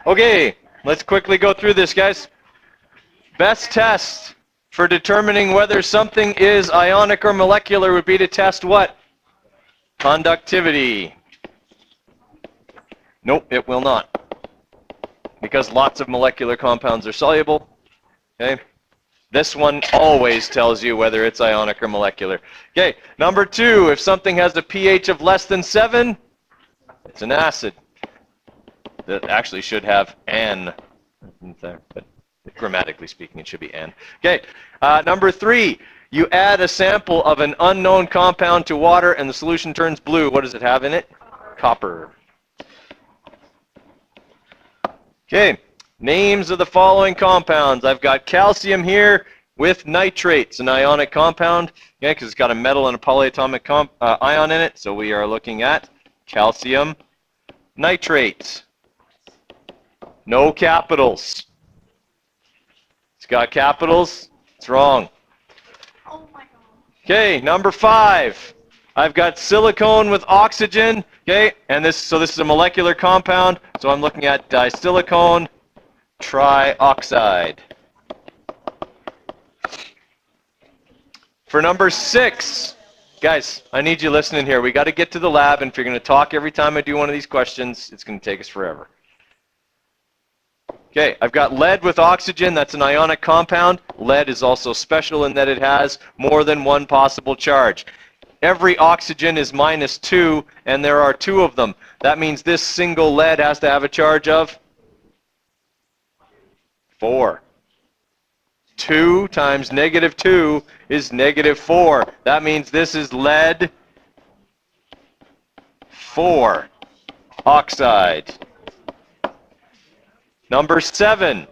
Okay, let's quickly go through this, guys. Best test for determining whether something is ionic or molecular would be to test what? Conductivity. Nope, it will not. Because lots of molecular compounds are soluble. Okay? This one always tells you whether it's ionic or molecular. Okay, number 2, if something has a pH of less than 7, it's an acid. That actually should have an there, but grammatically speaking, it should be an. Okay, number 3, you add a sample of an unknown compound to water and the solution turns blue. What does it have in it? Copper. Okay, names of the following compounds. I've got calcium here with nitrates, an ionic compound, okay, because it's got a metal and a polyatomic ion in it, so we are looking at calcium nitrate. No capitals. It's got capitals. It's wrong. Oh my God. Okay, number 5. I've got silicone with oxygen. Okay, and this is a molecular compound. So I'm looking at disilicone trioxide. For number 6, guys, I need you listening here. We got to get to the lab, and if you're going to talk every time I do one of these questions, it's going to take us forever. Okay, I've got lead with oxygen. That's an ionic compound. Lead is also special in that it has more than one possible charge. Every oxygen is -2, and there are 2 of them. That means this single lead has to have a charge of 4. 2 times -2 is -4. That means this is lead 4 oxide. Number 7,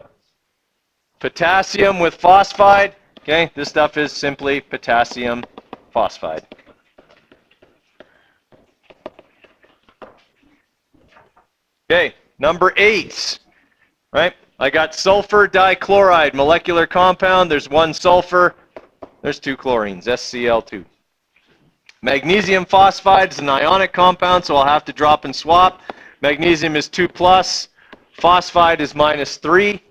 potassium with phosphide. Okay, this stuff is simply potassium phosphide. Okay, number 8, right? I got sulfur dichloride, molecular compound. There's 1 sulfur. There's 2 chlorines, SCl2. Magnesium phosphide is an ionic compound, so I'll have to drop and swap. Magnesium is 2+. Phosphide is -3.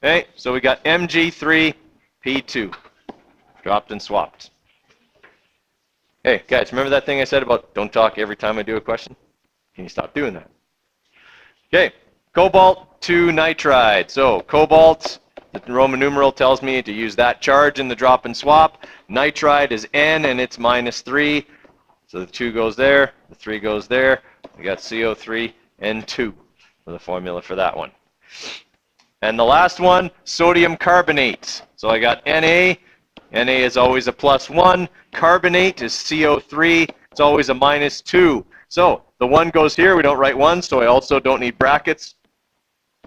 Okay, so we got Mg3P2. Dropped and swapped. Hey, guys, remember that thing I said about don't talk every time I do a question? Can you stop doing that? Okay, cobalt 2 nitride. So cobalt, the Roman numeral tells me to use that charge in the drop and swap. Nitride is N and it's -3. So the 2 goes there, the 3 goes there. We got CO3 N2 for the formula for that one. And the last one, sodium carbonate. So I got Na. Na is always a +1. Carbonate is CO3. It's always a -2. So the 1 goes here. We don't write 1, so I also don't need brackets.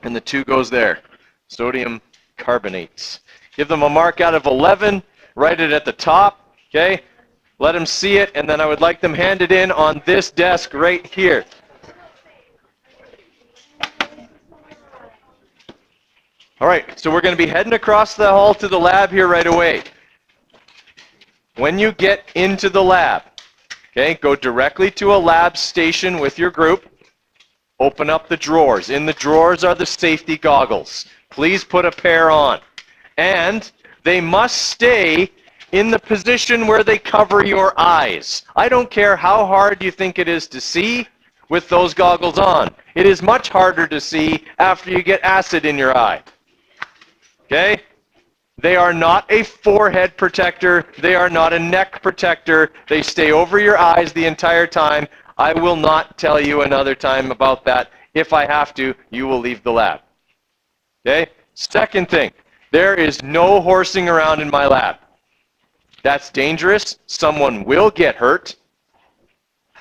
And the 2 goes there. Sodium carbonates. Give them a mark out of 11. Write it at the top. Okay? Let them see it, and then I would like them handed in on this desk right here. All right, so we're going to be heading across the hall to the lab here right away. When you get into the lab, okay, go directly to a lab station with your group. Open up the drawers. In the drawers are the safety goggles. Please put a pair on. And they must stay in the position where they cover your eyes. I don't care how hard you think it is to see with those goggles on. It is much harder to see after you get acid in your eye. Okay? They are not a forehead protector. They are not a neck protector. They stay over your eyes the entire time. I will not tell you another time about that. If I have to, you will leave the lab. Okay? Second thing, there is no horsing around in my lab. That's dangerous. Someone will get hurt.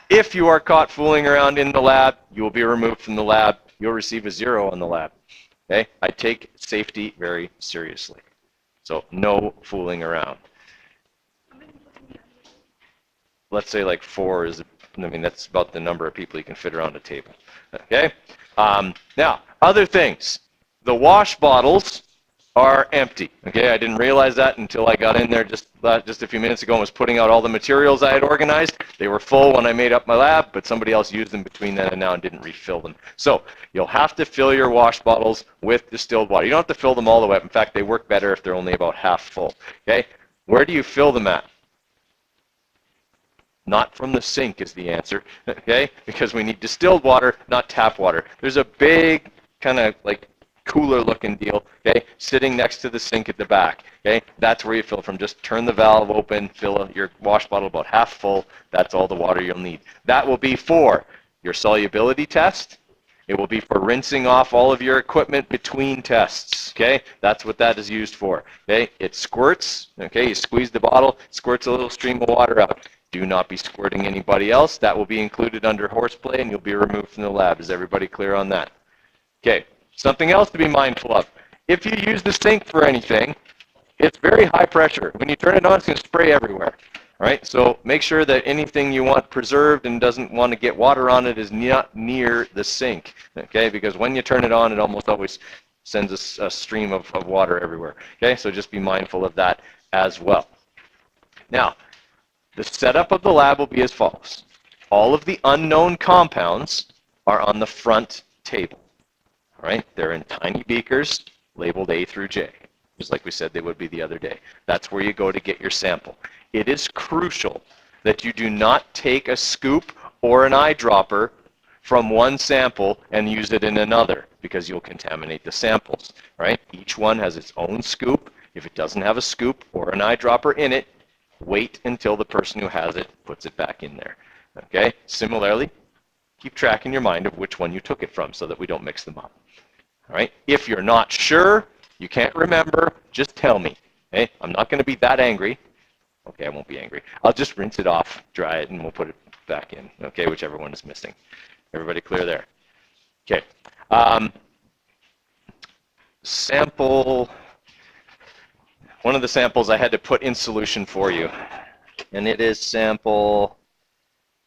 If you are caught fooling around in the lab, you will be removed from the lab. You'll receive a 0 on the lab. Okay? I take safety very seriously. So no fooling around. Let's say like 4 is, I mean, that's about the number of people you can fit around a table. Okay? Now, other things. The wash bottles are empty. Okay, I didn't realize that until I got in there just a few minutes ago and was putting out all the materials I had organized. They were full when I made up my lab, but somebody else used them between then and now and didn't refill them. So you'll have to fill your wash bottles with distilled water. You don't have to fill them all the way up. In fact, they work better if they're only about half full. Okay, where do you fill them at? Not from the sink is the answer, okay? Because we need distilled water, not tap water. There's a big kind of like cooler looking deal, okay, sitting next to the sink at the back, okay? That's where you fill from. Just turn the valve open, fill your wash bottle about half full. That's all the water you'll need. That will be for your solubility test. It will be for rinsing off all of your equipment between tests, okay? That's what that is used for, okay? It squirts, okay? You squeeze the bottle, squirts a little stream of water out. Do not be squirting anybody else. That will be included under horseplay and you'll be removed from the lab. Is everybody clear on that? Okay, something else to be mindful of. If you use the sink for anything, it's very high pressure. When you turn it on, it's going to spray everywhere. All right, so make sure that anything you want preserved and doesn't want to get water on it is not near the sink, okay? Because when you turn it on, it almost always sends a stream of water everywhere, okay? So just be mindful of that as well. Now, the setup of the lab will be as follows. All of the unknown compounds are on the front table, all right? They're in tiny beakers labeled A through J, just like we said they would be the other day. That's where you go to get your sample. It is crucial that you do not take a scoop or an eyedropper from one sample and use it in another because you'll contaminate the samples, right? Each one has its own scoop. If it doesn't have a scoop or an eyedropper in it, wait until the person who has it puts it back in there, okay? Similarly, keep track in your mind of which one you took it from so that we don't mix them up, all right? If you're not sure, you can't remember, just tell me, okay? I'm not going to be that angry. Okay, I won't be angry. I'll just rinse it off, dry it, and we'll put it back in, okay, whichever one is missing. Everybody clear there? Okay. Sample, one of the samples I had to put in solution for you, and it is sample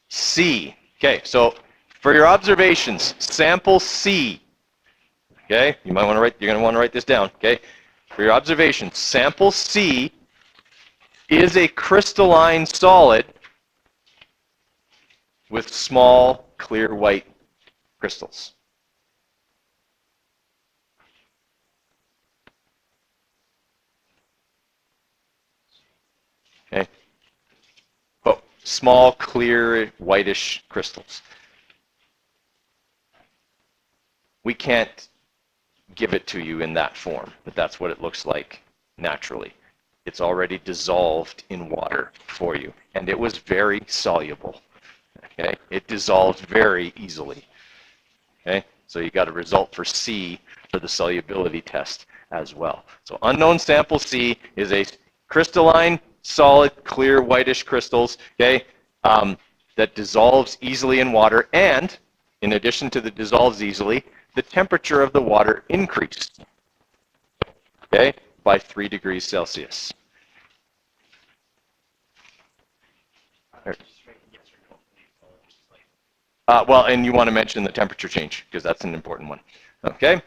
C. Okay, so for your observations, sample C, okay, you might want to write, you're going to want to write this down, okay? For your observations, sample C is a crystalline solid with small, clear white crystals. Okay. Oh, small, clear, whitish crystals. We can't give it to you in that form, but that's what it looks like naturally. It's already dissolved in water for you, and it was very soluble. Okay, it dissolved very easily. Okay, so you got a result for C for the solubility test as well. So unknown sample C is a crystalline, solid, clear, whitish crystals. Okay, that dissolves easily in water, and in addition to the dissolves easily, the temperature of the water increased. Okay, by 3 degrees Celsius. Well, and you want to mention the temperature change because that's an important one. Okay.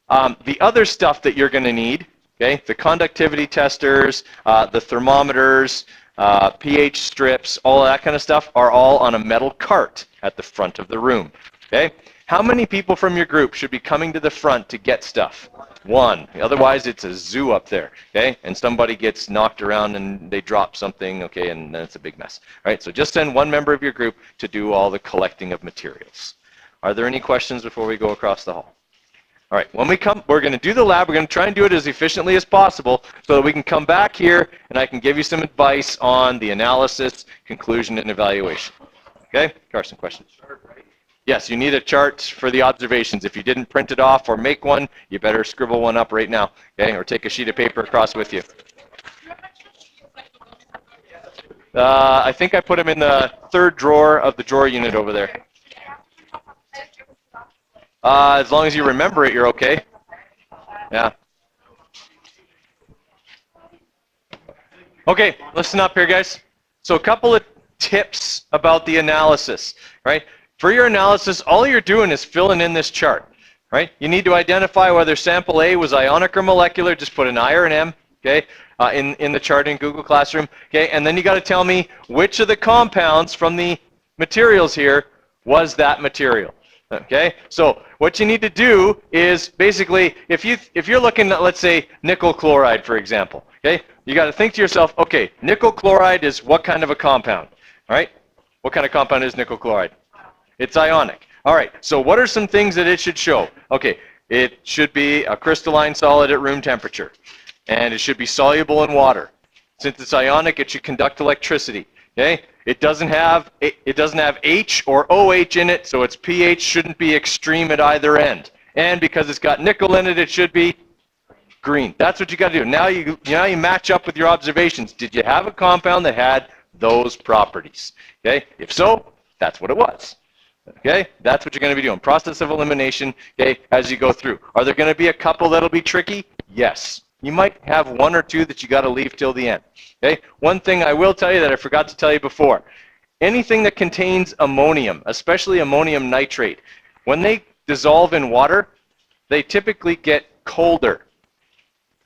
The other stuff that you're going to need, okay, the conductivity testers, the thermometers, pH strips, all that kind of stuff are all on a metal cart at the front of the room. Okay. How many people from your group should be coming to the front to get stuff? One. Otherwise, it's a zoo up there, okay? And somebody gets knocked around and they drop something, okay, and then it's a big mess. All right, so just send one member of your group to do all the collecting of materials. Are there any questions before we go across the hall? All right, when we come, we're going to do the lab. We're going to try and do it as efficiently as possible so that we can come back here and I can give you some advice on the analysis, conclusion, and evaluation. Okay? Carson, questions? Yes, you need a chart for the observations. If you didn't print it off or make one, you better scribble one up right now, okay? Or take a sheet of paper across with you. I think I put them in the third drawer of the drawer unit over there. As long as you remember it, you're okay. Yeah. Okay, listen up here, guys. So a couple of tips about the analysis, right? For your analysis, all you're doing is filling in this chart. right? You need to identify whether sample A was ionic or molecular. Just put an I or an M, okay, in the chart in Google Classroom, okay? And then you got to tell me which of the compounds from the materials here was that material, okay? So what you need to do is basically, if you're looking at, let's say, nickel chloride, for example, okay? You got to think to yourself, okay, nickel chloride is what kind of a compound, all right? What kind of compound is nickel chloride? It's ionic. All right, so what are some things that it should show? Okay, it should be a crystalline solid at room temperature, and it should be soluble in water. Since it's ionic, it should conduct electricity. Okay, it doesn't have H or OH in it, so its pH shouldn't be extreme at either end. And because it's got nickel in it, it should be green. That's what you got to do. Now you match up with your observations. Did you have a compound that had those properties? Okay, if so, that's what it was. Okay, that's what you're going to be doing. Process of elimination, okay, as you go through. Are there going to be a couple that'll be tricky? Yes. You might have one or two that you got to leave till the end. Okay, one thing I will tell you that I forgot to tell you before. Anything that contains ammonium, especially ammonium nitrate, when they dissolve in water, they typically get colder.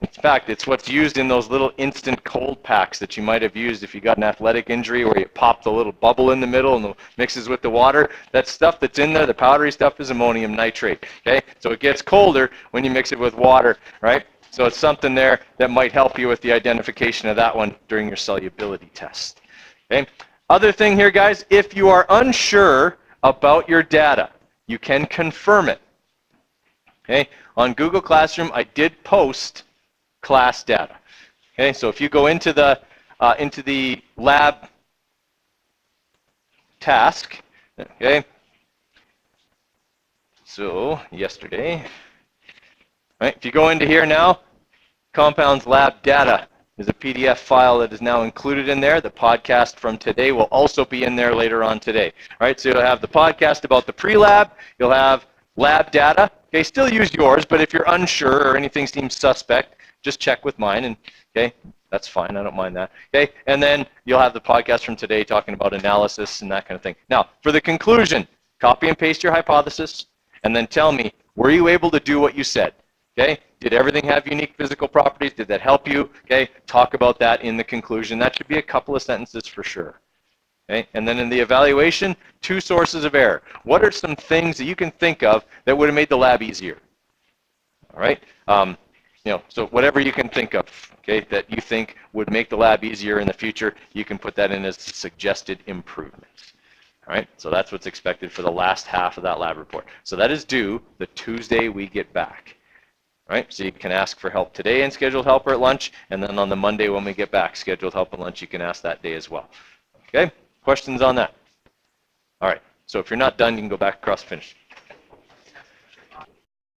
In fact, it's what's used in those little instant cold packs that you might have used if you got an athletic injury where you pop the little bubble in the middle and it mixes with the water. That stuff that's in there, the powdery stuff, is ammonium nitrate. Okay, so it gets colder when you mix it with water, right? So it's something there that might help you with the identification of that one during your solubility test. Okay. Other thing here, guys, if you are unsure about your data, you can confirm it. Okay, on Google Classroom, I did post class data. Okay, so if you go into the lab task, okay, so yesterday, right, if you go into here now, compounds lab data is a PDF file that is now included in there. The podcast from today will also be in there later on today. Right, so you'll have the podcast about the pre-lab, you'll have lab data. Okay, still use yours, but if you're unsure or anything seems suspect, just check with mine, and okay, that's fine. I don't mind that. Okay, and then you'll have the podcast from today talking about analysis and that kind of thing. Now, for the conclusion, copy and paste your hypothesis, and then tell me, were you able to do what you said? Okay, did everything have unique physical properties? Did that help you? Okay, talk about that in the conclusion. That should be a couple of sentences for sure. Okay, and then in the evaluation, 2 sources of error. What are some things that you can think of that would have made the lab easier? All right. So whatever you can think of, okay, that you think would make the lab easier in the future, you can put that in as suggested improvements. All right, so that's what's expected for the last half of that lab report. So that is due the Tuesday we get back. All right, so you can ask for help today and scheduled helper at lunch, and then on the Monday when we get back, scheduled help at lunch, you can ask that day as well. Okay, questions on that? All right, so if you're not done, you can go back across finish.